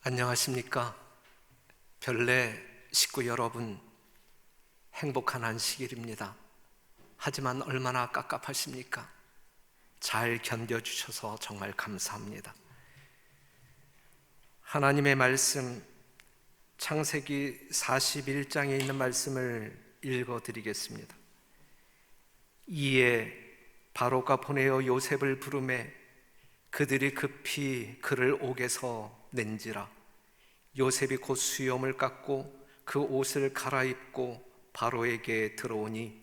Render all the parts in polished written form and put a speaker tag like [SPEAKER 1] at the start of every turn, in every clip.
[SPEAKER 1] 안녕하십니까? 별내 식구 여러분, 행복한 안식일입니다. 하지만 얼마나 깝깝하십니까? 잘 견뎌주셔서 정말 감사합니다. 하나님의 말씀, 창세기 41장에 있는 말씀을 읽어드리겠습니다. 이에 바로가 보내어 요셉을 부르매 그들이 급히 그를 옥에서 낸지라. 요셉이 곧 수염을 깎고 그 옷을 갈아입고 바로에게 들어오니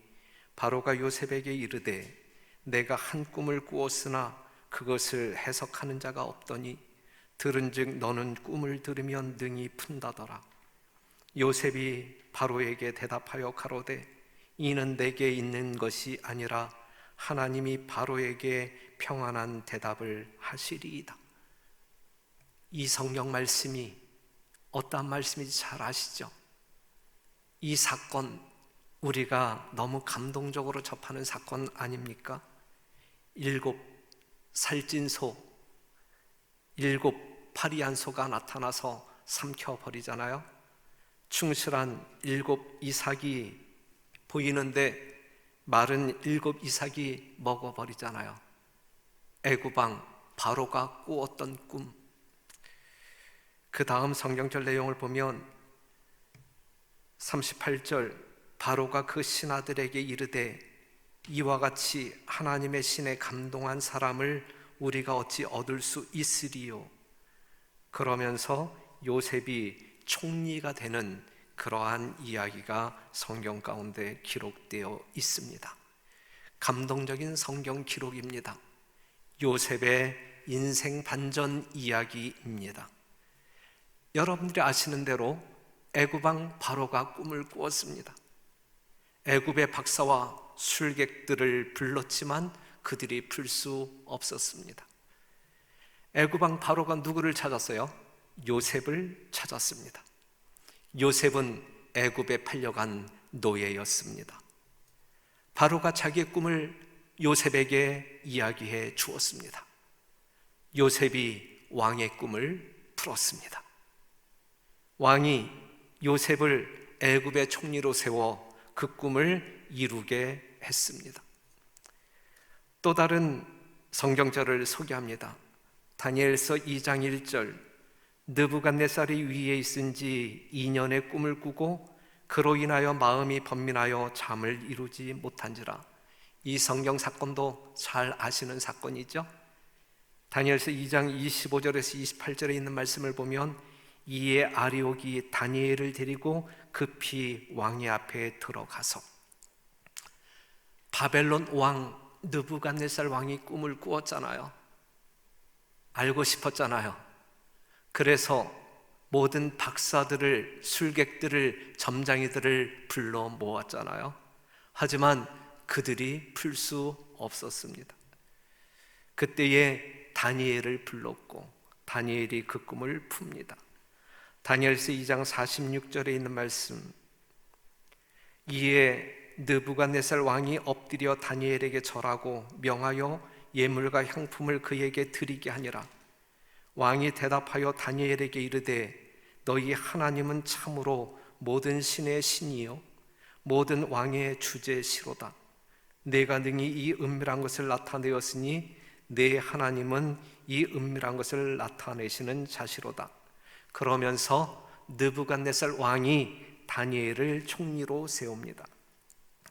[SPEAKER 1] 바로가 요셉에게 이르되 내가 한 꿈을 꾸었으나 그것을 해석하는 자가 없더니 들은즉 너는 꿈을 들으면 능히 푼다더라. 요셉이 바로에게 대답하여 가로되 이는 내게 있는 것이 아니라 하나님이 바로에게 평안한 대답을 하시리이다. 이 성경 말씀이 어떠한 말씀인지 잘 아시죠? 이 사건, 우리가 너무 감동적으로 접하는 사건 아닙니까? 7 살찐소, 7 파리한 소가 나타나서 삼켜버리잖아요. 충실한 7 이삭이 보이는데 마른 7 이삭이 먹어버리잖아요. 애굽왕 바로가 꾸었던 꿈. 그 다음 성경절 내용을 보면 38절, 바로가 그 신하들에게 이르되 이와 같이 하나님의 신에 감동한 사람을 우리가 어찌 얻을 수 있으리요. 그러면서 요셉이 총리가 되는 그러한 이야기가 성경 가운데 기록되어 있습니다. 감동적인 성경 기록입니다. 요셉의 인생 반전 이야기입니다. 여러분들이 아시는 대로 애굽왕 바로가 꿈을 꾸었습니다. 애굽의 박사와 술객들을 불렀지만 그들이 풀 수 없었습니다. 애굽왕 바로가 누구를 찾았어요? 요셉을 찾았습니다. 요셉은 애굽에 팔려간 노예였습니다. 바로가 자기의 꿈을 요셉에게 이야기해 주었습니다. 요셉이 왕의 꿈을 풀었습니다. 왕이 요셉을 애굽의 총리로 세워 그 꿈을 이루게 했습니다. 또 다른 성경절을 소개합니다. 다니엘서 2장 1절, 느부갓네살이 위에 있은 지 2년의 꿈을 꾸고 그로 인하여 마음이 번민하여 잠을 이루지 못한지라. 이 성경 사건도 잘 아시는 사건이죠. 다니엘서 2장 25절에서 28절에 있는 말씀을 보면 이에 아리옥이 다니엘을 데리고 급히 왕의 앞에 들어가서 바벨론 왕 느부갓네살 왕이 꿈을 꾸었잖아요. 알고 싶었잖아요. 그래서 모든 박사들을, 술객들을, 점장이들을 불러 모았잖아요. 하지만 그들이 풀 수 없었습니다. 그때에 다니엘을 불렀고 다니엘이 그 꿈을 풉니다. 다니엘서 2장 46절에 있는 말씀, 이에 느부갓네살 왕이 엎드려 다니엘에게 절하고 명하여 예물과 향품을 그에게 드리게 하니라. 왕이 대답하여 다니엘에게 이르되 너희 하나님은 참으로 모든 신의 신이요 모든 왕의 주제시로다. 내가 능히 이 은밀한 것을 나타내었으니 내 하나님은 이 은밀한 것을 나타내시는 자시로다. 그러면서 느부갓네살 왕이 다니엘을 총리로 세웁니다.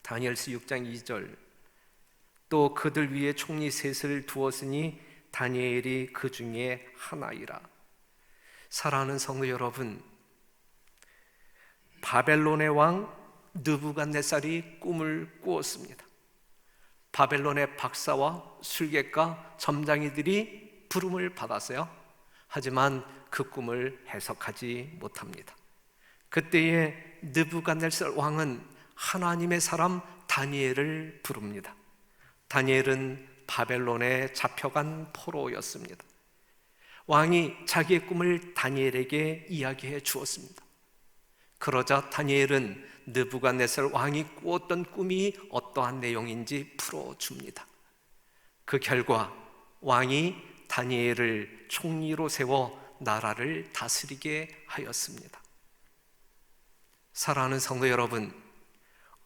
[SPEAKER 1] 다니엘서 6장 2절, 또 그들 위에 총리 셋을 두었으니 다니엘이 그 중에 하나이라. 사랑하는 성도 여러분, 바벨론의 왕 느부갓네살이 꿈을 꾸었습니다. 바벨론의 박사와 술객과 점장이들이 부름을 받았어요. 하지만 그 꿈을 해석하지 못합니다. 그때에 느부갓네살 왕은 하나님의 사람 다니엘을 부릅니다. 다니엘은 바벨론에 잡혀간 포로였습니다. 왕이 자기의 꿈을 다니엘에게 이야기해 주었습니다. 그러자 다니엘은 느부갓네살 왕이 꾸었던 꿈이 어떠한 내용인지 풀어줍니다. 그 결과 왕이 다니엘을 총리로 세워 나라를 다스리게 하였습니다. 사랑하는 성도 여러분,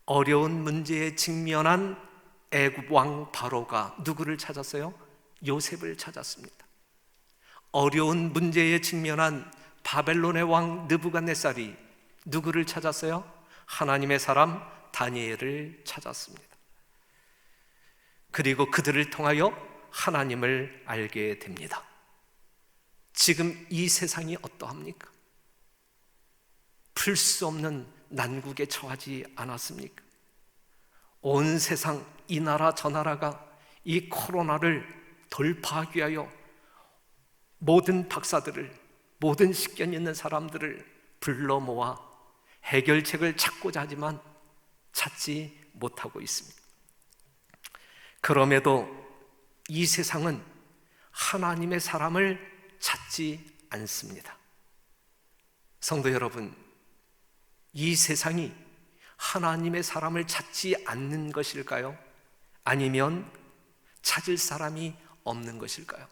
[SPEAKER 1] 어려운 문제에 직면한 애굽 왕 바로가 누구를 찾았어요? 요셉을 찾았습니다. 어려운 문제에 직면한 바벨론의 왕 느부갓네살이 누구를 찾았어요? 하나님의 사람 다니엘을 찾았습니다. 그리고 그들을 통하여 하나님을 알게 됩니다. 지금 이 세상이 어떠합니까? 풀 수 없는 난국에 처하지 않았습니까? 온 세상 이 나라 저 나라가 이 코로나를 돌파하기 위하여 모든 박사들을, 모든 식견 있는 사람들을 불러 모아 해결책을 찾고자 하지만 찾지 못하고 있습니다. 그럼에도 이 세상은 하나님의 사람을 찾지 않습니다. 성도 여러분, 이 세상이 하나님의 사람을 찾지 않는 것일까요? 아니면 찾을 사람이 없는 것일까요?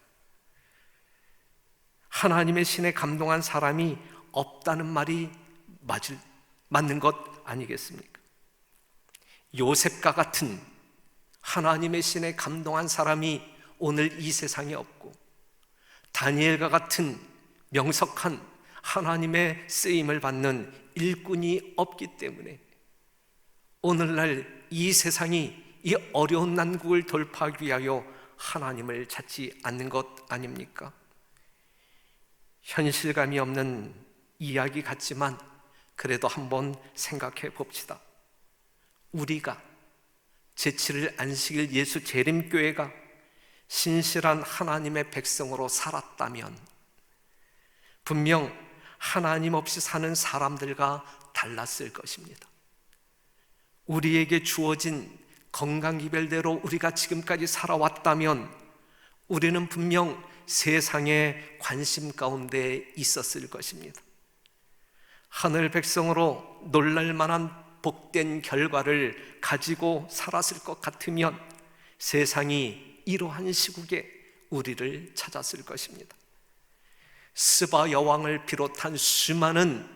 [SPEAKER 1] 하나님의 신에 감동한 사람이 없다는 말이 맞는 것 아니겠습니까? 요셉과 같은 하나님의 신에 감동한 사람이 오늘 이 세상에 없고, 다니엘과 같은 명석한 하나님의 쓰임을 받는 일꾼이 없기 때문에 오늘날 이 세상이 이 어려운 난국을 돌파하기 위하여 하나님을 찾지 않는 것 아닙니까? 현실감이 없는 이야기 같지만 그래도 한번 생각해 봅시다. 우리가 제7일 안식일 예수 재림교회가 신실한 하나님의 백성으로 살았다면 분명 하나님 없이 사는 사람들과 달랐을 것입니다. 우리에게 주어진 건강기별대로 우리가 지금까지 살아왔다면 우리는 분명 세상의 관심 가운데 있었을 것입니다. 하늘 백성으로 놀랄만한 복된 결과를 가지고 살았을 것 같으면 세상이 이러한 시국에 우리를 찾았을 것입니다. 스바 여왕을 비롯한 수많은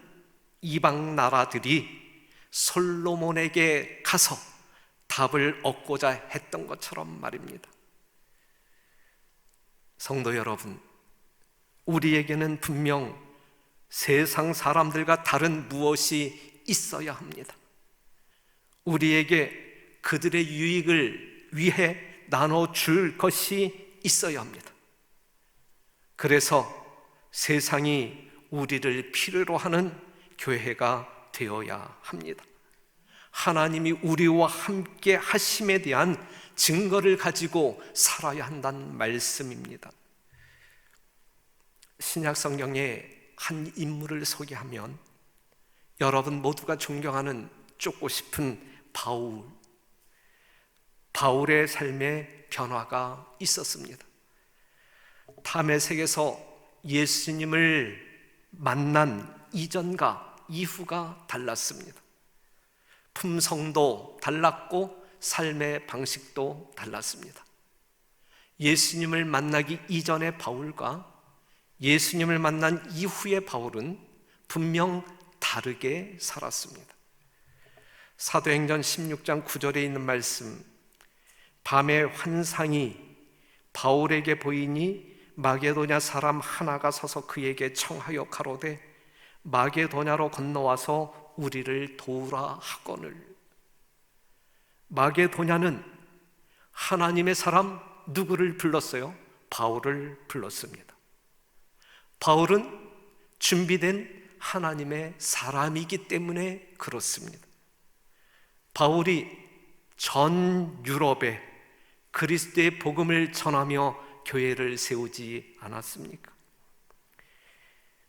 [SPEAKER 1] 이방 나라들이 솔로몬에게 가서 답을 얻고자 했던 것처럼 말입니다. 성도 여러분, 우리에게는 분명 세상 사람들과 다른 무엇이 있어야 합니다. 우리에게 그들의 유익을 위해 나눠줄 것이 있어야 합니다. 그래서 세상이 우리를 필요로 하는 교회가 되어야 합니다. 하나님이 우리와 함께 하심에 대한 증거를 가지고 살아야 한다는 말씀입니다. 신약 성경의 한 인물을 소개하면 여러분 모두가 존경하는, 쫓고 싶은 바울의 삶에 변화가 있었습니다. 다메섹에서 예수님을 만난 이전과 이후가 달랐습니다. 품성도 달랐고 삶의 방식도 달랐습니다. 예수님을 만나기 이전의 바울과 예수님을 만난 이후의 바울은 분명 다르게 살았습니다. 사도행전 16장 9절에 있는 말씀, 밤에 환상이 바울에게 보이니 마게도냐 사람 하나가 서서 그에게 청하여 가로되 마게도냐로 건너와서 우리를 도우라 하거늘. 마게도냐는 하나님의 사람 누구를 불렀어요? 바울을 불렀습니다. 바울은 준비된 하나님의 사람이기 때문에 그렇습니다. 바울이 전 유럽에 그리스도의 복음을 전하며 교회를 세우지 않았습니까?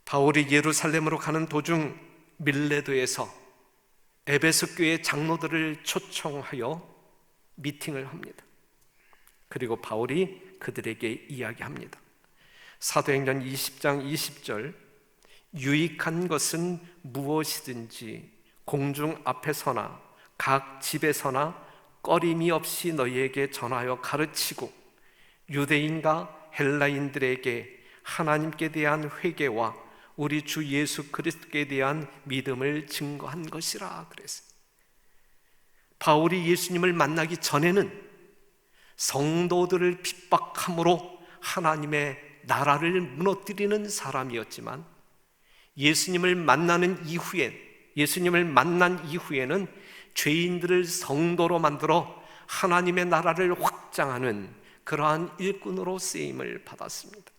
[SPEAKER 1] 바울이 예루살렘으로 가는 도중 밀레도에서 에베소 교회 장로들을 초청하여 미팅을 합니다. 그리고 바울이 그들에게 이야기합니다. 사도행전 20장 20절, 유익한 것은 무엇이든지 공중 앞에서나 각 집에서나 꺼림이 없이 너희에게 전하여 가르치고 유대인과 헬라인들에게 하나님께 대한 회개와 우리 주 예수 그리스도께 대한 믿음을 증거한 것이라 그랬어요. 바울이 예수님을 만나기 전에는 성도들을 핍박함으로 하나님의 나라를 무너뜨리는 사람이었지만 예수님을 만난 이후에는 죄인들을 성도로 만들어 하나님의 나라를 확장하는 그러한 일꾼으로 쓰임을 받았습니다.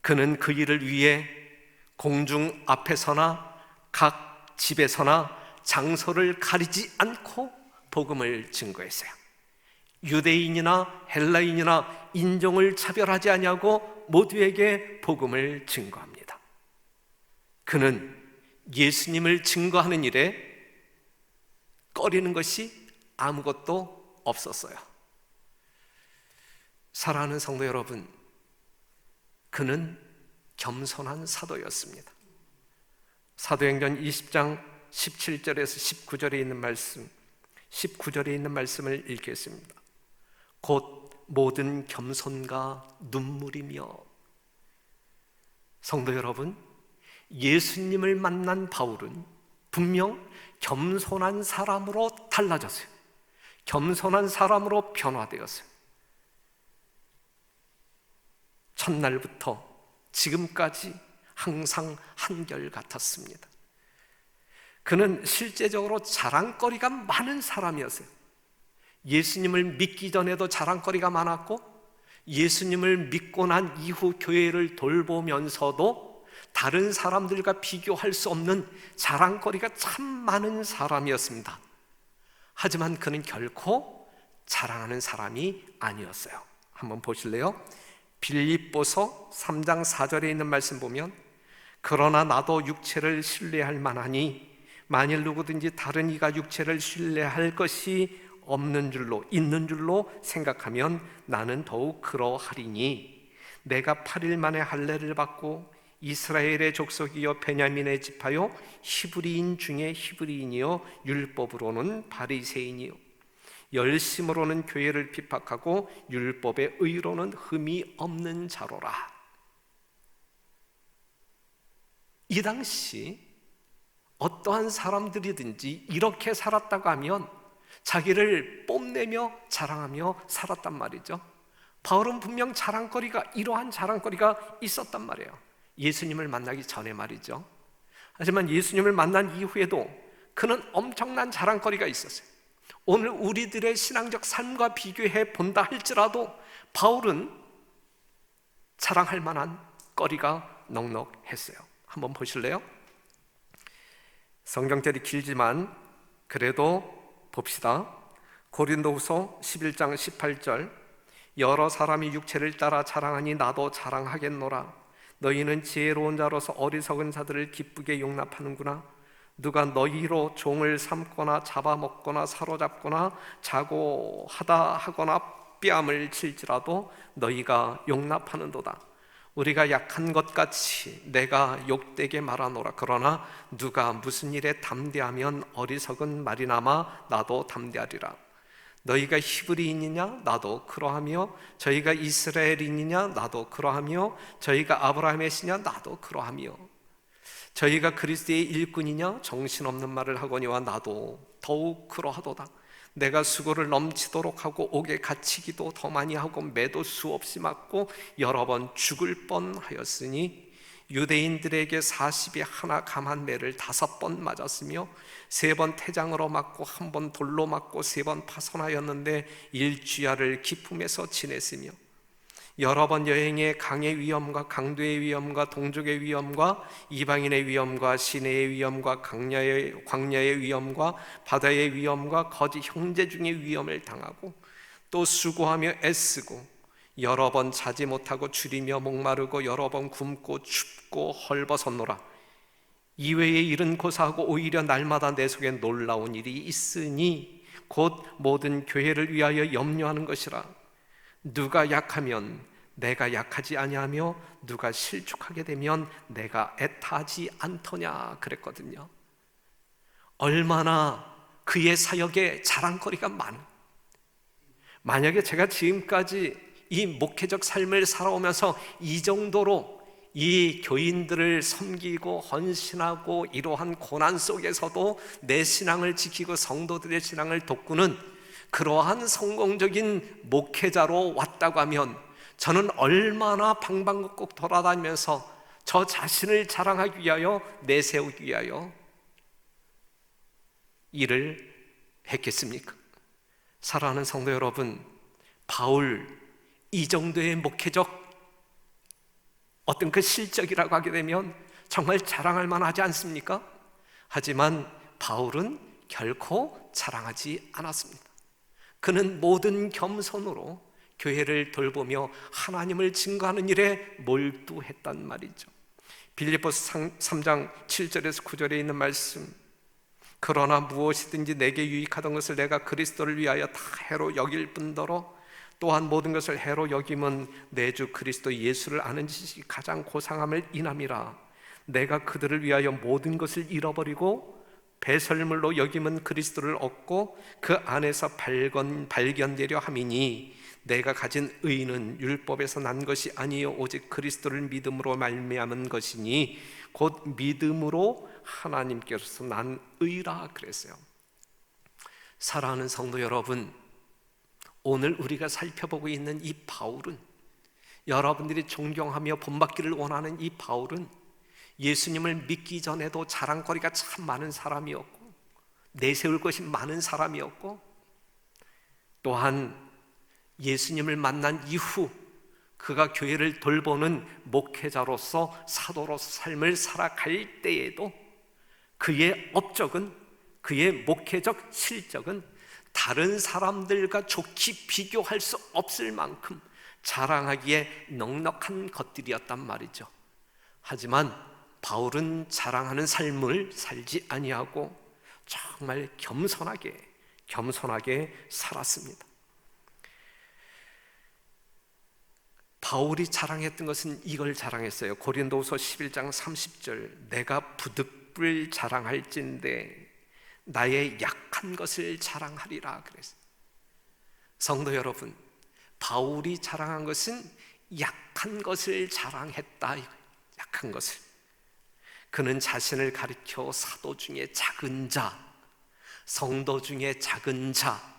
[SPEAKER 1] 그는 그 일을 위해 공중 앞에서나 각 집에서나 장소를 가리지 않고 복음을 증거했어요. 유대인이나 헬라인이나 인종을 차별하지 아니하고 모두에게 복음을 증거합니다. 그는 예수님을 증거하는 일에 꺼리는 것이 아무것도 없었어요. 사랑하는 성도 여러분, 그는 겸손한 사도였습니다. 사도행전 20장 17절에서 19절에 있는 말씀, 19절에 있는 말씀을 읽겠습니다. 곧 모든 겸손과 눈물이며. 성도 여러분, 예수님을 만난 바울은 분명 겸손한 사람으로 달라졌어요. 겸손한 사람으로 변화되었어요. 첫날부터 지금까지 항상 한결같았습니다. 그는 실제적으로 자랑거리가 많은 사람이었어요. 예수님을 믿기 전에도 자랑거리가 많았고, 예수님을 믿고 난 이후 교회를 돌보면서도 다른 사람들과 비교할 수 없는 자랑거리가 참 많은 사람이었습니다. 하지만 그는 결코 자랑하는 사람이 아니었어요. 한번 보실래요? 빌립보서 3장 4절에 있는 말씀 보면, 그러나 나도 육체를 신뢰할 만하니 만일 누구든지 다른 이가 육체를 신뢰할 것이 있는 줄로 생각하면 나는 더욱 그러하리니, 내가 8일 만에 할례를 받고 이스라엘의 족속이요 베냐민의 지파요 히브리인 중에 히브리인이요 율법으로는 바리새인이요 열심으로는 교회를 핍박하고 율법의 의로는 흠이 없는 자로라. 이 당시 어떠한 사람들이든지 이렇게 살았다고 하면 자기를 뽐내며 자랑하며 살았단 말이죠. 바울은 분명 이러한 자랑거리가 있었단 말이에요. 예수님을 만나기 전에 말이죠. 하지만 예수님을 만난 이후에도 그는 엄청난 자랑거리가 있었어요. 오늘 우리들의 신앙적 삶과 비교해 본다 할지라도 바울은 자랑할 만한 거리가 넉넉했어요. 한번 보실래요? 성경절이 길지만 그래도 봅시다. 고린도후서 11장 18절, 여러 사람이 육체를 따라 자랑하니 나도 자랑하겠노라. 너희는 지혜로운 자로서 어리석은 자들을 기쁘게 용납하는구나. 누가 너희로 종을 삼거나 잡아먹거나 사로잡거나 자고하다 하거나 뺨을 칠지라도 너희가 용납하는도다. 우리가 약한 것 같이 내가 욕되게 말하노라. 그러나 누가 무슨 일에 담대하면 어리석은 말이나마 나도 담대하리라. 너희가 히브리인이냐? 나도 그러하며, 저희가 이스라엘인이냐? 나도 그러하며, 저희가 아브라함의 씨냐? 나도 그러하며, 저희가 그리스도의 일꾼이냐? 정신없는 말을 하거니와 나도 더욱 그러하도다. 내가 수고를 넘치도록 하고 옥에 갇히기도 더 많이 하고 매도 수없이 맞고 여러 번 죽을 뻔하였으니, 유대인들에게 40에 하나 감한 매를 5번 맞았으며 3번 태장으로 맞고 1번 돌로 맞고 3번 파손하였는데 일주야를 기품에서 지냈으며, 여러 번 여행에 강의 위험과 강도의 위험과 동족의 위험과 이방인의 위험과 시내의 위험과 광야의 위험과 바다의 위험과 거짓 형제 중의 위험을 당하고, 또 수고하며 애쓰고 여러 번 자지 못하고 줄이며 목마르고 여러 번 굶고 춥고 헐벗었노라. 이외의 일은 고사하고 오히려 날마다 내 속에 놀라운 일이 있으니 곧 모든 교회를 위하여 염려하는 것이라. 누가 약하면 내가 약하지 아니하며 누가 실족하게 되면 내가 애타하지 않더냐 그랬거든요. 얼마나 그의 사역에 자랑거리가 많은, 만약에 제가 지금까지 이 목회적 삶을 살아오면서 이 정도로 이 교인들을 섬기고 헌신하고 이러한 고난 속에서도 내 신앙을 지키고 성도들의 신앙을 돕고는 그러한 성공적인 목회자로 왔다고 하면 저는 얼마나 방방곡곡 돌아다니면서 저 자신을 자랑하기 위하여 내세우기 위하여 일을 했겠습니까? 사랑하는 성도 여러분, 바울 이 정도의 목회적 어떤 그 실적이라고 하게 되면 정말 자랑할 만하지 않습니까? 하지만 바울은 결코 자랑하지 않았습니다. 그는 모든 겸손으로 교회를 돌보며 하나님을 증거하는 일에 몰두했단 말이죠. 빌립보서 3장 7절에서 9절에 있는 말씀, 그러나 무엇이든지 내게 유익하던 것을 내가 그리스도를 위하여 다 해로 여길 뿐더러 또한 모든 것을 해로 여김은 내 주 그리스도 예수를 아는 지식이 가장 고상함을 인함이라. 내가 그들을 위하여 모든 것을 잃어버리고 배설물로 여김은 그리스도를 얻고 그 안에서 발견되려 함이니 내가 가진 의는 율법에서 난 것이 아니요 오직 그리스도를 믿음으로 말미암은 것이니 곧 믿음으로 하나님께서 난 의라 그랬어요. 사랑하는 성도 여러분, 오늘 우리가 살펴보고 있는 이 바울은, 여러분들이 존경하며 본받기를 원하는 이 바울은 예수님을 믿기 전에도 자랑거리가 참 많은 사람이었고 내세울 것이 많은 사람이었고, 또한 예수님을 만난 이후 그가 교회를 돌보는 목회자로서 사도로서 삶을 살아갈 때에도 그의 업적은, 그의 목회적 실적은 다른 사람들과 좋게 비교할 수 없을 만큼 자랑하기에 넉넉한 것들이었단 말이죠. 하지만 바울은 자랑하는 삶을 살지 아니하고 정말 겸손하게 살았습니다. 바울이 자랑했던 것은 이걸 자랑했어요. 고린도후서 11장 30절, 내가 부득불 자랑할진대 나의 약한 것을 자랑하리라 그랬어요. 성도 여러분, 바울이 자랑한 것은 약한 것을 자랑했다. 약한 것을. 그는 자신을 가리켜 사도 중에 작은 자, 성도 중에 작은 자,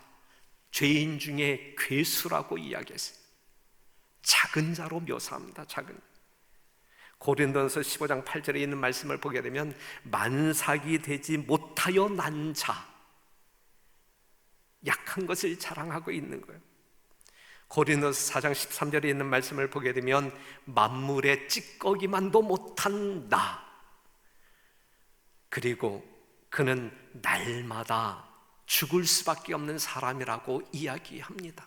[SPEAKER 1] 죄인 중에 괴수라고 이야기했어요. 작은 자로 묘사합니다. 작은. 고린도전서 15장 8절에 있는 말씀을 보게 되면 만삭이 되지 못하여 난 자, 약한 것을 자랑하고 있는 거예요. 고린도전서 4장 13절에 있는 말씀을 보게 되면 만물의 찌꺼기만도 못한 나, 그리고 그는 날마다 죽을 수밖에 없는 사람이라고 이야기합니다.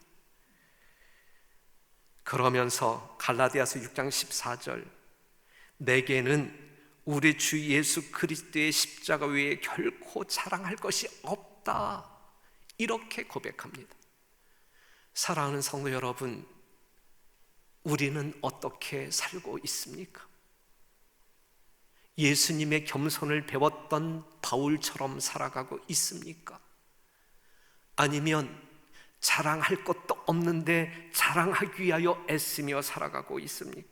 [SPEAKER 1] 그러면서 갈라디아서 6장 14절, 내게는 우리 주 예수 그리스도의 십자가 외에 결코 자랑할 것이 없다, 이렇게 고백합니다. 사랑하는 성도 여러분, 우리는 어떻게 살고 있습니까? 예수님의 겸손을 배웠던 바울처럼 살아가고 있습니까? 아니면 자랑할 것도 없는데 자랑하기 위하여 애쓰며 살아가고 있습니까?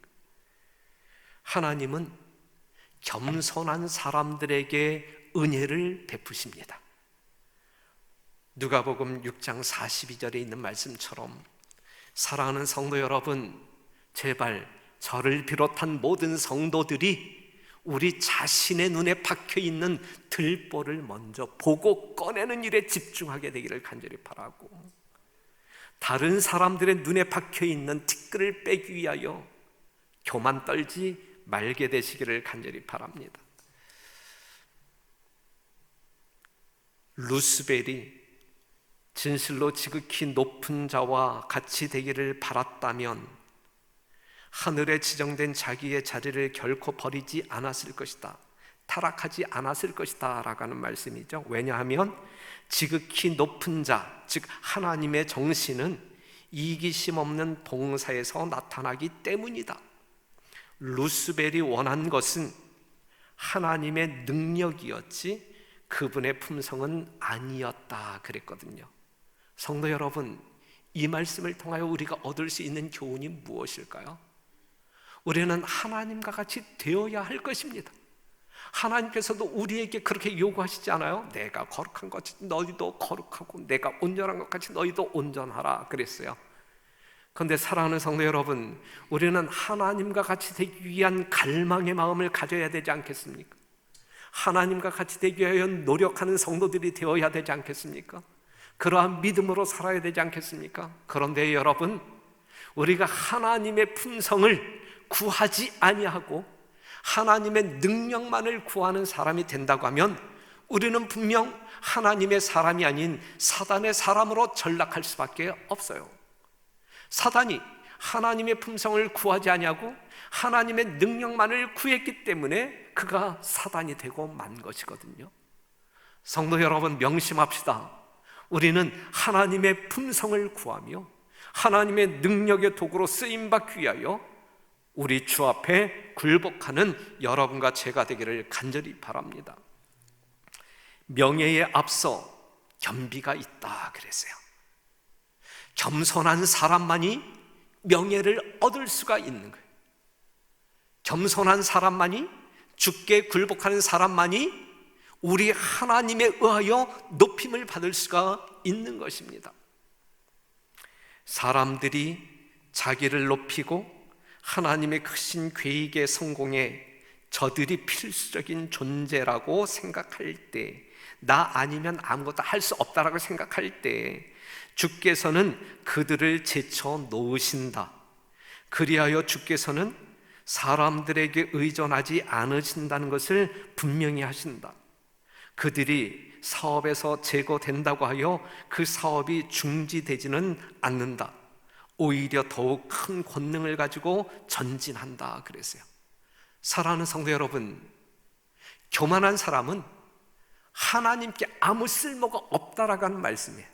[SPEAKER 1] 하나님은 겸손한 사람들에게 은혜를 베푸십니다. 누가복음 6장 42절에 있는 말씀처럼, 사랑하는 성도 여러분, 제발 저를 비롯한 모든 성도들이 우리 자신의 눈에 박혀있는 들보를 먼저 보고 꺼내는 일에 집중하게 되기를 간절히 바라고, 다른 사람들의 눈에 박혀있는 티끌을 빼기 위하여 교만 떨지 말게 되시기를 간절히 바랍니다. 루스벨이 진실로 지극히 높은 자와 같이 되기를 바랐다면 하늘에 지정된 자기의 자리를 결코 버리지 않았을 것이다, 타락하지 않았을 것이다 라고 하는 말씀이죠. 왜냐하면 지극히 높은 자, 즉 하나님의 정신은 이기심 없는 봉사에서 나타나기 때문이다. 루스벨이 원한 것은 하나님의 능력이었지 그분의 품성은 아니었다 그랬거든요. 성도 여러분, 이 말씀을 통하여 우리가 얻을 수 있는 교훈이 무엇일까요? 우리는 하나님과 같이 되어야 할 것입니다. 하나님께서도 우리에게 그렇게 요구하시지 않아요? 내가 거룩한 것 같이 너희도 거룩하고 내가 온전한 것 같이 너희도 온전하라 그랬어요. 그런데 사랑하는 성도 여러분, 우리는 하나님과 같이 되기 위한 갈망의 마음을 가져야 되지 않겠습니까? 하나님과 같이 되기 위하여 노력하는 성도들이 되어야 되지 않겠습니까? 그러한 믿음으로 살아야 되지 않겠습니까? 그런데 여러분, 우리가 하나님의 품성을 구하지 아니하고 하나님의 능력만을 구하는 사람이 된다고 하면 우리는 분명 하나님의 사람이 아닌 사단의 사람으로 전락할 수밖에 없어요. 사단이 하나님의 품성을 구하지 아니하고 하나님의 능력만을 구했기 때문에 그가 사단이 되고 만 것이거든요. 성도 여러분, 명심합시다. 우리는 하나님의 품성을 구하며 하나님의 능력의 도구로 쓰임받기 위하여 우리 주 앞에 굴복하는 여러분과 제가 되기를 간절히 바랍니다. 명예에 앞서 겸비가 있다 그랬어요. 겸손한 사람만이 명예를 얻을 수가 있는 거예요. 겸손한 사람만이, 주께 굴복하는 사람만이 우리 하나님에 의하여 높임을 받을 수가 있는 것입니다. 사람들이 자기를 높이고 하나님의 크신 계획의 성공에 저들이 필수적인 존재라고 생각할 때, 나 아니면 아무것도 할 수 없다라고 생각할 때 주께서는 그들을 제쳐 놓으신다. 그리하여 주께서는 사람들에게 의존하지 않으신다는 것을 분명히 하신다. 그들이 사업에서 제거된다고 하여 그 사업이 중지되지는 않는다. 오히려 더욱 큰 권능을 가지고 전진한다 그랬어요. 사랑하는 성도 여러분, 교만한 사람은 하나님께 아무 쓸모가 없다라고 하는 말씀이에요.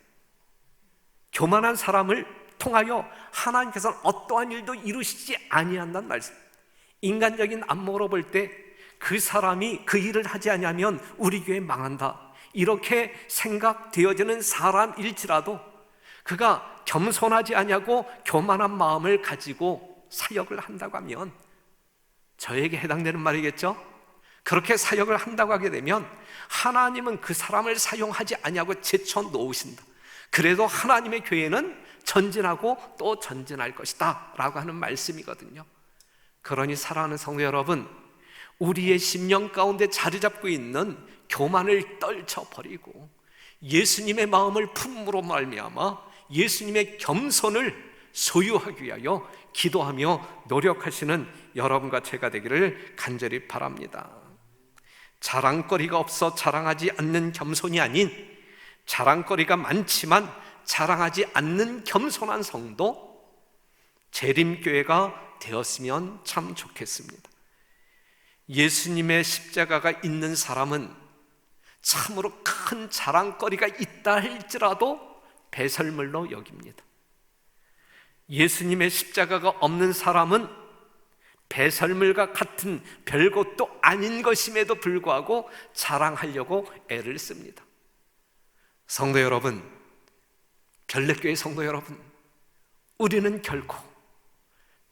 [SPEAKER 1] 교만한 사람을 통하여 하나님께서는 어떠한 일도 이루시지 아니한다는 말씀. 인간적인 안목으로 볼 때 그 사람이 그 일을 하지 아니하면 우리 교회 망한다, 이렇게 생각되어지는 사람일지라도 그가 겸손하지 아니하고 교만한 마음을 가지고 사역을 한다고 하면, 저에게 해당되는 말이겠죠? 그렇게 사역을 한다고 하게 되면 하나님은 그 사람을 사용하지 아니하고 제쳐 놓으신다. 그래도 하나님의 교회는 전진하고 또 전진할 것이다 라고 하는 말씀이거든요. 그러니 사랑하는 성도 여러분, 우리의 심령 가운데 자리 잡고 있는 교만을 떨쳐버리고 예수님의 마음을 품으로 말미암아 예수님의 겸손을 소유하기 위하여 기도하며 노력하시는 여러분과 제가 되기를 간절히 바랍니다. 자랑거리가 없어 자랑하지 않는 겸손이 아닌, 자랑거리가 많지만 자랑하지 않는 겸손한 성도, 재림교회가 되었으면 참 좋겠습니다. 예수님의 십자가가 있는 사람은 참으로 큰 자랑거리가 있다 할지라도 배설물로 여깁니다. 예수님의 십자가가 없는 사람은 배설물과 같은 별것도 아닌 것임에도 불구하고 자랑하려고 애를 씁니다. 성도 여러분, 별내교회 성도 여러분, 우리는 결코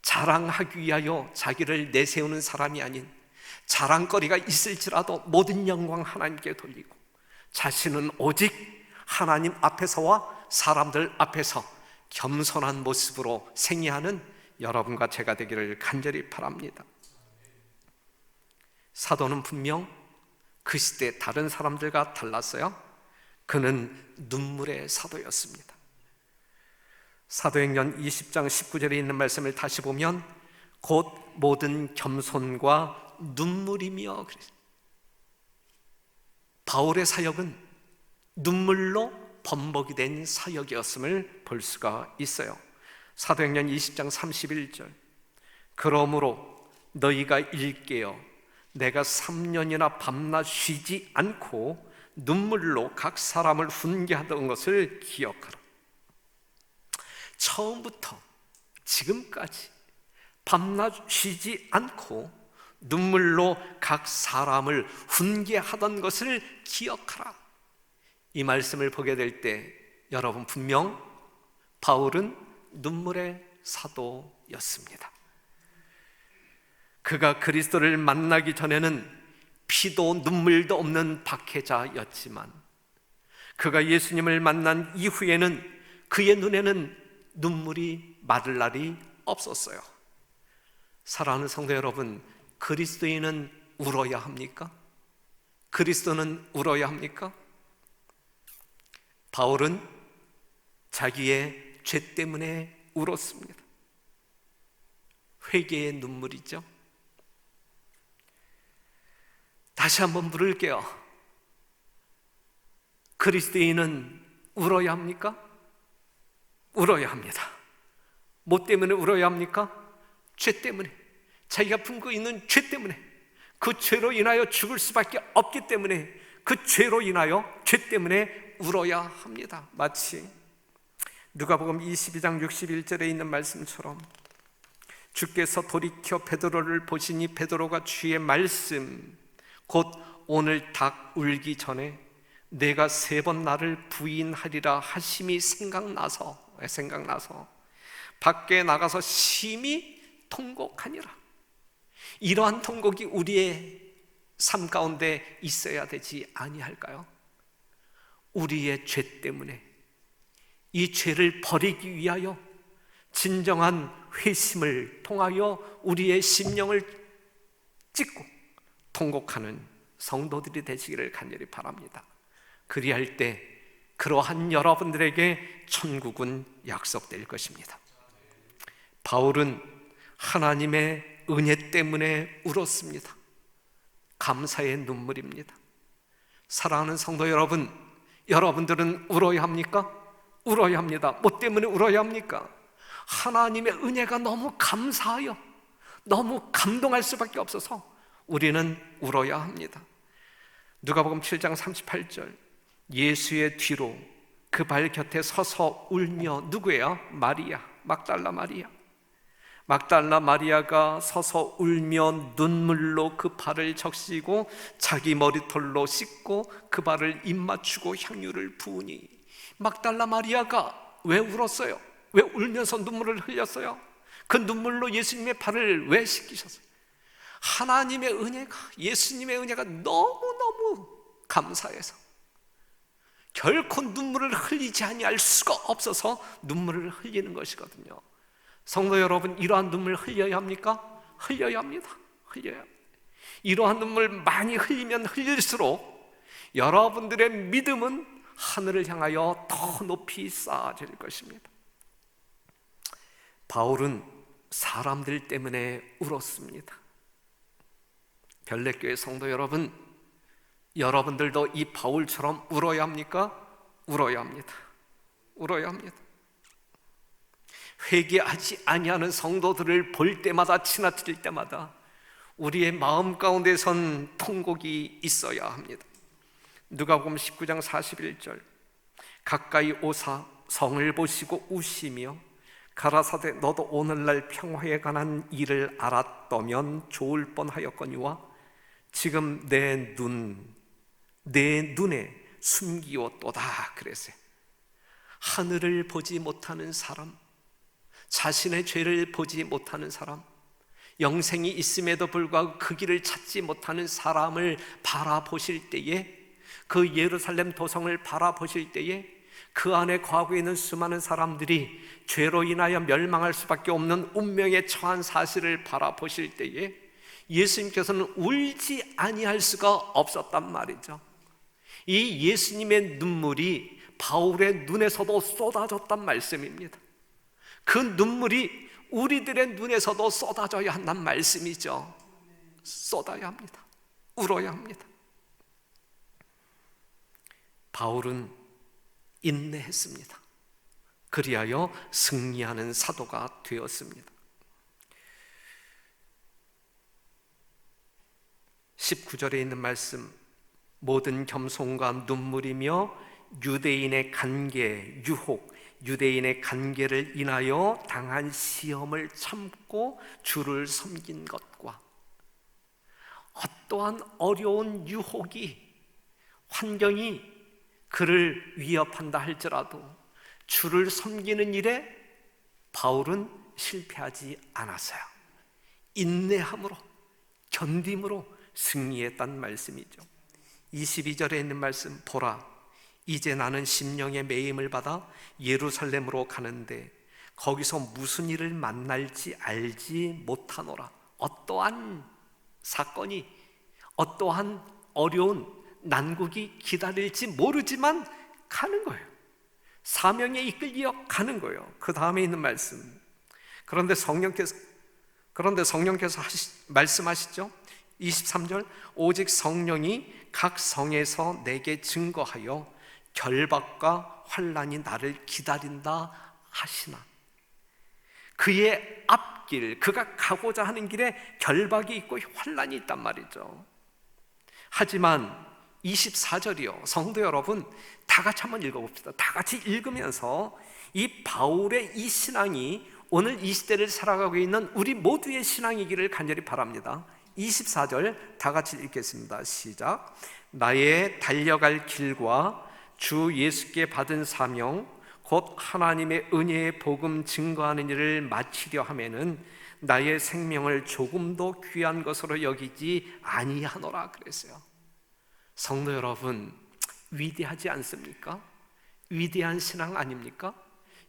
[SPEAKER 1] 자랑하기 위하여 자기를 내세우는 사람이 아닌, 자랑거리가 있을지라도 모든 영광 하나님께 돌리고 자신은 오직 하나님 앞에서와 사람들 앞에서 겸손한 모습으로 생애하는 여러분과 제가 되기를 간절히 바랍니다. 사도는 분명 그 시대 다른 사람들과 달랐어요. 그는 눈물의 사도였습니다. 사도행전 20장 19절에 있는 말씀을 다시 보면 곧 모든 겸손과 눈물이며, 바울의 사역은 눈물로 범벅이 된 사역이었음을 볼 수가 있어요. 사도행전 20장 31절, 그러므로 너희가 일깨어 내가 3년이나 밤낮 쉬지 않고 눈물로 각 사람을 훈계하던 것을 기억하라. 처음부터 지금까지 밤낮 쉬지 않고 눈물로 각 사람을 훈계하던 것을 기억하라. 이 말씀을 보게 될 때 여러분 분명 바울은 눈물의 사도였습니다. 그가 그리스도를 만나기 전에는 피도 눈물도 없는 박해자였지만 그가 예수님을 만난 이후에는 그의 눈에는 눈물이 마를 날이 없었어요. 사랑하는 성도 여러분, 그리스도인은 울어야 합니까? 그리스도는 울어야 합니까? 바울은 자기의 죄 때문에 울었습니다. 회개의 눈물이죠. 다시 한번 물을게요. 그리스도인은 울어야 합니까? 울어야 합니다. 뭐 때문에 울어야 합니까? 죄 때문에, 자기가 품고 있는 죄 때문에, 그 죄로 인하여 죽을 수밖에 없기 때문에, 그 죄로 인하여 죄 때문에 울어야 합니다. 마치 누가복음 22장 61절에 있는 말씀처럼 주께서 돌이켜 베드로를 보시니 베드로가 주의 말씀 곧 오늘 닭 울기 전에 내가 3번 나를 부인하리라 하심이 생각나서 밖에 나가서 심히 통곡하니라. 이러한 통곡이 우리의 삶 가운데 있어야 되지 아니할까요? 우리의 죄 때문에, 이 죄를 버리기 위하여 진정한 회심을 통하여 우리의 심령을 찢고 통곡하는 성도들이 되시기를 간절히 바랍니다. 그리할 때 그러한 여러분들에게 천국은 약속될 것입니다. 바울은 하나님의 은혜 때문에 울었습니다. 감사의 눈물입니다. 사랑하는 성도 여러분, 여러분들은 울어야 합니까? 울어야 합니다. 뭐 때문에 울어야 합니까? 하나님의 은혜가 너무 감사하여 너무 감동할 수밖에 없어서 우리는 울어야 합니다. 누가복음 7장 38절, 예수의 뒤로 그 발 곁에 서서 울며, 누구예요? 마리아, 막달라 마리아. 막달라 마리아가 서서 울며 눈물로 그 발을 적시고 자기 머리털로 씻고 그 발을 입맞추고 향유를 부으니, 막달라 마리아가 왜 울었어요? 왜 울면서 눈물을 흘렸어요? 그 눈물로 예수님의 발을 왜 씻기셨어요? 하나님의 은혜가, 예수님의 은혜가 너무너무 감사해서 결코 눈물을 흘리지 아니할 수가 없어서 눈물을 흘리는 것이거든요. 성도 여러분, 이러한 눈물 흘려야 합니까? 흘려야 합니다. 흘려야 합니다. 이러한 눈물 많이 흘리면 흘릴수록 여러분들의 믿음은 하늘을 향하여 더 높이 쌓아질 것입니다. 바울은 사람들 때문에 울었습니다. 별내교회 성도 여러분, 여러분들도 이 바울처럼 울어야 합니까? 울어야 합니다. 울어야 합니다. 회개하지 아니하는 성도들을 볼 때마다, 지나칠 때마다 우리의 마음 가운데선 통곡이 있어야 합니다. 누가복음 19장 41절, 가까이 오사 성을 보시고 우시며 가라사대 너도 오늘날 평화에 관한 일을 알았더면 좋을 뻔하였거니와 지금 내 눈에 숨기었도다 그랬어요. 하늘을 보지 못하는 사람, 자신의 죄를 보지 못하는 사람, 영생이 있음에도 불구하고 그 길을 찾지 못하는 사람을 바라보실 때에, 그 예루살렘 도성을 바라보실 때에 그 안에 거하고 있는 수많은 사람들이 죄로 인하여 멸망할 수밖에 없는 운명에 처한 사실을 바라보실 때에 예수님께서는 울지 아니할 수가 없었단 말이죠. 이 예수님의 눈물이 바울의 눈에서도 쏟아졌단 말씀입니다. 그 눈물이 우리들의 눈에서도 쏟아져야 한다는 말씀이죠. 쏟아야 합니다. 울어야 합니다. 바울은 인내했습니다. 그리하여 승리하는 사도가 되었습니다. 19절에 있는 말씀, 모든 겸손과 눈물이며 유대인의 간계, 유혹, 유대인의 간계를 인하여 당한 시험을 참고 주를 섬긴 것과, 어떠한 어려운 유혹이, 환경이 그를 위협한다 할지라도 주를 섬기는 일에 바울은 실패하지 않았어요. 인내함으로, 견딤으로 승리했다는 말씀이죠. 22절에 있는 말씀, 보라, 이제 나는 심령의 매임을 받아 예루살렘으로 가는데 거기서 무슨 일을 만날지 알지 못하노라. 어떠한 사건이, 어떠한 어려운 난국이 기다릴지 모르지만 가는 거예요. 사명에 이끌려 가는 거예요. 그 다음에 있는 말씀, 그런데 성령께서 말씀하시죠. 23절, 오직 성령이 각 성에서 내게 증거하여 결박과 환난이 나를 기다린다 하시나. 그의 앞길, 그가 가고자 하는 길에 결박이 있고 환난이 있단 말이죠. 하지만 24절이요, 성도 여러분, 다 같이 한번 읽어봅시다. 다 같이 읽으면서 이 바울의 이 신앙이 오늘 이 시대를 살아가고 있는 우리 모두의 신앙이기를 간절히 바랍니다. 24절 다 같이 읽겠습니다. 시작. 나의 달려갈 길과 주 예수께 받은 사명, 곧 하나님의 은혜의 복음 증거하는 일을 마치려 하면은 나의 생명을 조금도 귀한 것으로 여기지 아니하노라 그랬어요. 성도 여러분, 위대하지 않습니까? 위대한 신앙 아닙니까?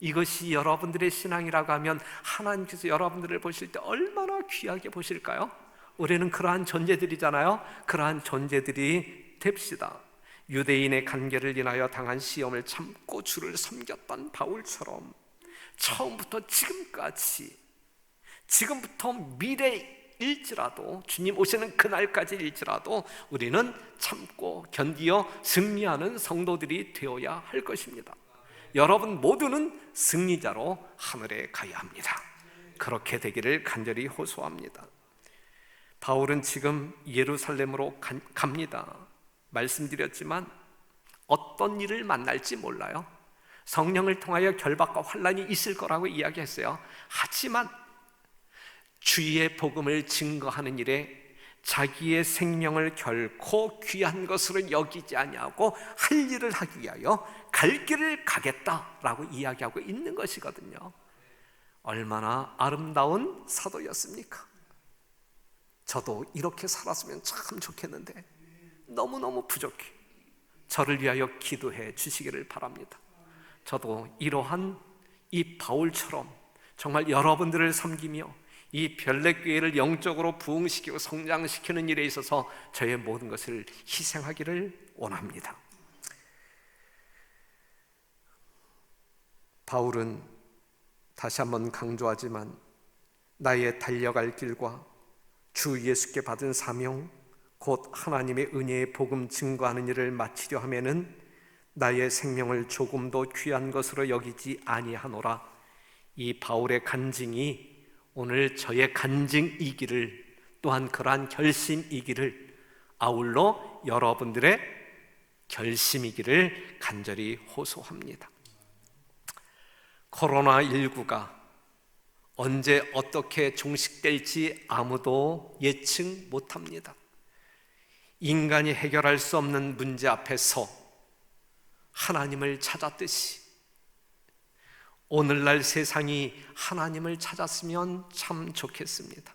[SPEAKER 1] 이것이 여러분들의 신앙이라고 하면 하나님께서 여러분들을 보실 때 얼마나 귀하게 보실까요? 우리는 그러한 존재들이잖아요. 그러한 존재들이 됩시다. 유대인의 간계를 인하여 당한 시험을 참고 주를 섬겼던 바울처럼 처음부터 지금까지, 지금부터 미래일지라도, 주님 오시는 그날까지일지라도 우리는 참고 견디어 승리하는 성도들이 되어야 할 것입니다. 여러분 모두는 승리자로 하늘에 가야 합니다. 그렇게 되기를 간절히 호소합니다. 바울은 지금 예루살렘으로 갑니다. 말씀드렸지만 어떤 일을 만날지 몰라요. 성령을 통하여 결박과 환난이 있을 거라고 이야기했어요. 하지만 주의 복음을 증거하는 일에 자기의 생명을 결코 귀한 것으로 여기지 아니하고 할 일을 하기 위하여 갈 길을 가겠다라고 이야기하고 있는 것이거든요. 얼마나 아름다운 사도였습니까? 저도 이렇게 살았으면 참 좋겠는데 너무너무 부족해. 저를 위하여 기도해 주시기를 바랍니다. 저도 이러한 이 바울처럼 정말 여러분들을 섬기며 이 별내교회를 영적으로 부흥시키고 성장시키는 일에 있어서 저의 모든 것을 희생하기를 원합니다. 바울은 다시 한번 강조하지만 나의 달려갈 길과 주 예수께 받은 사명, 곧 하나님의 은혜의 복음 증거하는 일을 마치려 하면은 나의 생명을 조금도 귀한 것으로 여기지 아니하노라. 이 바울의 간증이 오늘 저의 간증이기를, 또한 그러한 결심이기를, 아울러 여러분들의 결심이기를 간절히 호소합니다. 코로나19가 언제 어떻게 종식될지 아무도 예측 못합니다. 인간이 해결할 수 없는 문제 앞에서 하나님을 찾았듯이 오늘날 세상이 하나님을 찾았으면 참 좋겠습니다.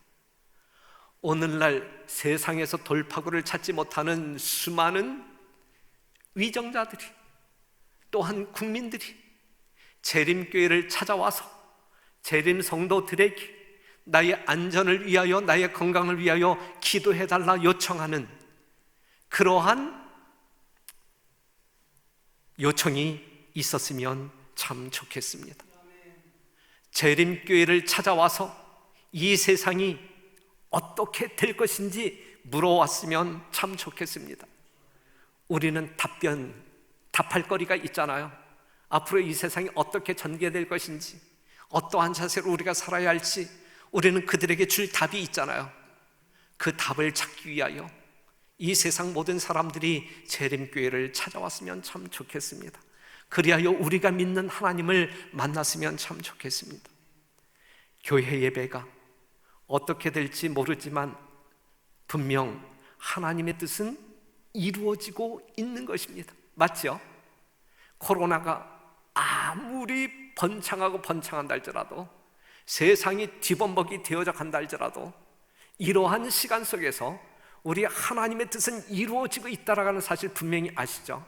[SPEAKER 1] 오늘날 세상에서 돌파구를 찾지 못하는 수많은 위정자들이, 또한 국민들이 재림교회를 찾아와서 재림 성도들에게 나의 안전을 위하여, 나의 건강을 위하여 기도해달라 요청하는 그러한 요청이 있었으면 참 좋겠습니다. 재림교회를 찾아와서 이 세상이 어떻게 될 것인지 물어왔으면 참 좋겠습니다. 우리는 답할 거리가 있잖아요. 앞으로 이 세상이 어떻게 전개될 것인지, 어떠한 자세로 우리가 살아야 할지 우리는 그들에게 줄 답이 있잖아요. 그 답을 찾기 위하여 이 세상 모든 사람들이 재림교회를 찾아왔으면 참 좋겠습니다. 그리하여 우리가 믿는 하나님을 만났으면 참 좋겠습니다. 교회 예배가 어떻게 될지 모르지만 분명 하나님의 뜻은 이루어지고 있는 것입니다. 맞죠? 코로나가 아무리 번창하고 번창한다 할지라도, 세상이 뒤범벅이 되어져 간다 할지라도, 이러한 시간 속에서 우리 하나님의 뜻은 이루어지고 있다라는 사실 분명히 아시죠?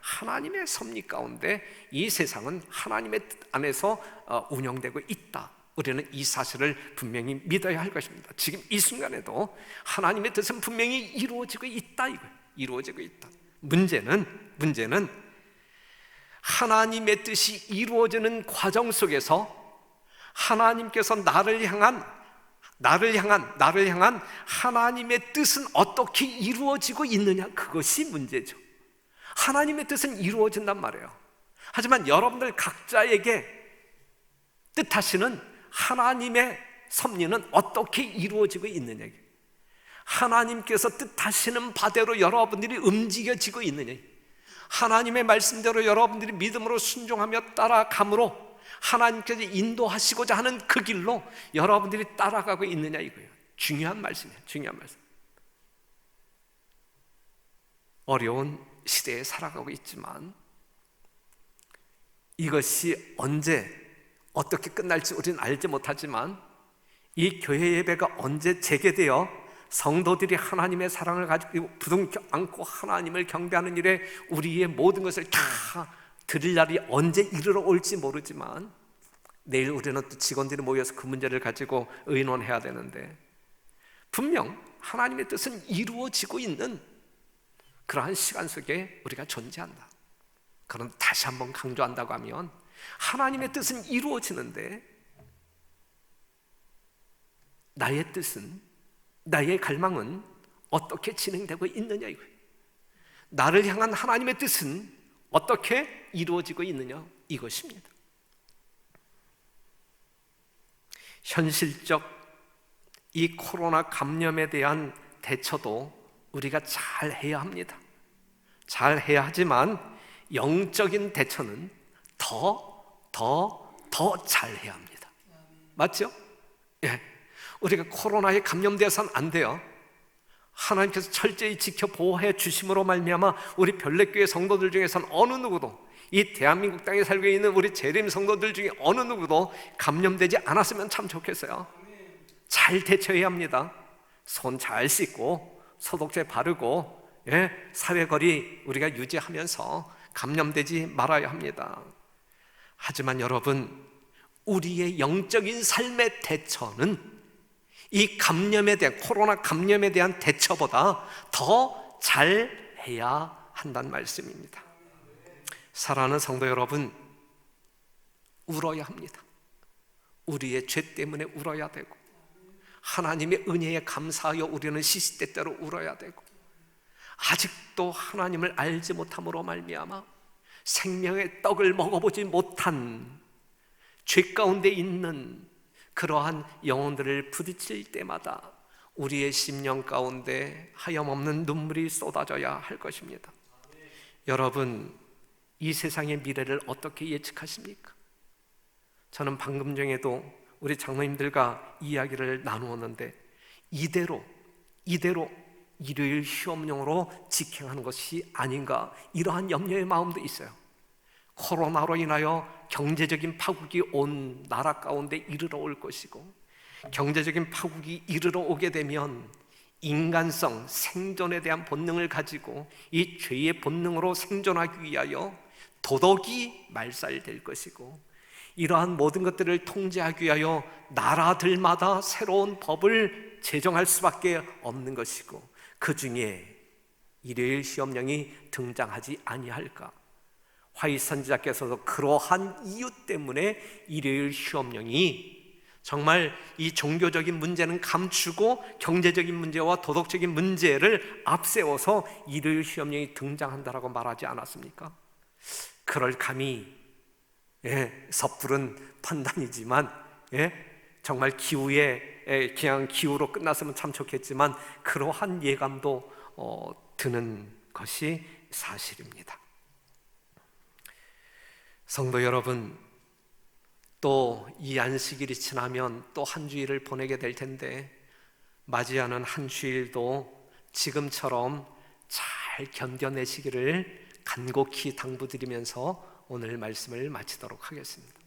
[SPEAKER 1] 하나님의 섭리 가운데 이 세상은 하나님의 뜻 안에서 운영되고 있다. 우리는 이 사실을 분명히 믿어야 할 것입니다. 지금 이 순간에도 하나님의 뜻은 분명히 이루어지고 있다, 이거예요. 이루어지고 있다. 문제는 하나님의 뜻이 이루어지는 과정 속에서 하나님께서 나를 향한 하나님의 뜻은 어떻게 이루어지고 있느냐, 그것이 문제죠. 하나님의 뜻은 이루어진단 말이에요. 하지만 여러분들 각자에게 뜻하시는 하나님의 섭리는 어떻게 이루어지고 있느냐, 하나님께서 뜻하시는 바대로 여러분들이 움직여지고 있느냐, 하나님의 말씀대로 여러분들이 믿음으로 순종하며 따라감으로 하나님께서 인도하시고자 하는 그 길로 여러분들이 따라가고 있느냐, 이거예요. 중요한 말씀이에요. 중요한 말씀. 어려운 시대에 살아가고 있지만 이것이 언제 어떻게 끝날지 우리는 알지 못하지만, 이 교회 예배가 언제 재개되어 성도들이 하나님의 사랑을 가지고 부둥켜 안고 하나님을 경배하는 일에 우리의 모든 것을 다 드릴 날이 언제 이르러 올지 모르지만, 내일 우리는 또 직원들이 모여서 그 문제를 가지고 의논해야 되는데, 분명 하나님의 뜻은 이루어지고 있는 그러한 시간 속에 우리가 존재한다. 그런데 다시 한번 강조한다고 하면, 하나님의 뜻은 이루어지는데 나의 뜻은, 나의 갈망은 어떻게 진행되고 있느냐, 이거예요. 나를 향한 하나님의 뜻은 어떻게 이루어지고 있느냐, 이것입니다. 현실적 이 코로나 감염에 대한 대처도 우리가 잘 해야 합니다. 잘 해야 하지만 영적인 대처는 더 잘 해야 합니다. 맞죠? 예. 우리가 코로나에 감염되어서는 안 돼요. 하나님께서 철저히 지켜 보호해 주심으로 말미암아 우리 별내교회 성도들 중에서는 어느 누구도, 이 대한민국 땅에 살고 있는 우리 재림 성도들 중에 어느 누구도 감염되지 않았으면 참 좋겠어요. 잘 대처해야 합니다. 손 잘 씻고 소독제 바르고, 사회거리 우리가 유지하면서 감염되지 말아야 합니다. 하지만 여러분, 우리의 영적인 삶의 대처는 이 감염에 대한, 코로나 감염에 대한 대처보다 더 잘해야 한다는 말씀입니다. 사랑하는 성도 여러분, 울어야 합니다. 우리의 죄 때문에 울어야 되고, 하나님의 은혜에 감사하여 우리는 시시때때로 울어야 되고, 아직도 하나님을 알지 못함으로 말미암아 생명의 떡을 먹어보지 못한 죄 가운데 있는 그러한 영혼들을 부딪힐 때마다 우리의 심령 가운데 하염없는 눈물이 쏟아져야 할 것입니다. 여러분, 이 세상의 미래를 어떻게 예측하십니까? 저는 방금 전에도 우리 장로님들과 이야기를 나누었는데, 이대로 일요일 휴업용으로 직행하는 것이 아닌가, 이러한 염려의 마음도 있어요. 코로나로 인하여 경제적인 파국이 온 나라 가운데 이르러 올 것이고, 경제적인 파국이 이르러 오게 되면 인간성, 생존에 대한 본능을 가지고 이 죄의 본능으로 생존하기 위하여 도덕이 말살될 것이고, 이러한 모든 것들을 통제하기 위하여 나라들마다 새로운 법을 제정할 수밖에 없는 것이고, 그 중에 일요일 시험령이 등장하지 아니할까? 화이 선지자께서도 그러한 이유 때문에 일요일 시험령이 정말 이 종교적인 문제는 감추고 경제적인 문제와 도덕적인 문제를 앞세워서 일요일 시험령이 등장한다라고 말하지 않았습니까? 그럴 감히 섣부른 판단이지만, 정말 기후에 그냥 기후로 끝났으면 참 좋겠지만 그러한 예감도 드는 것이 사실입니다. 성도 여러분, 또 이 안식일이 지나면 또 한 주일을 보내게 될 텐데, 맞이하는 한 주일도 지금처럼 잘 견뎌내시기를 간곡히 당부드리면서 오늘 말씀을 마치도록 하겠습니다.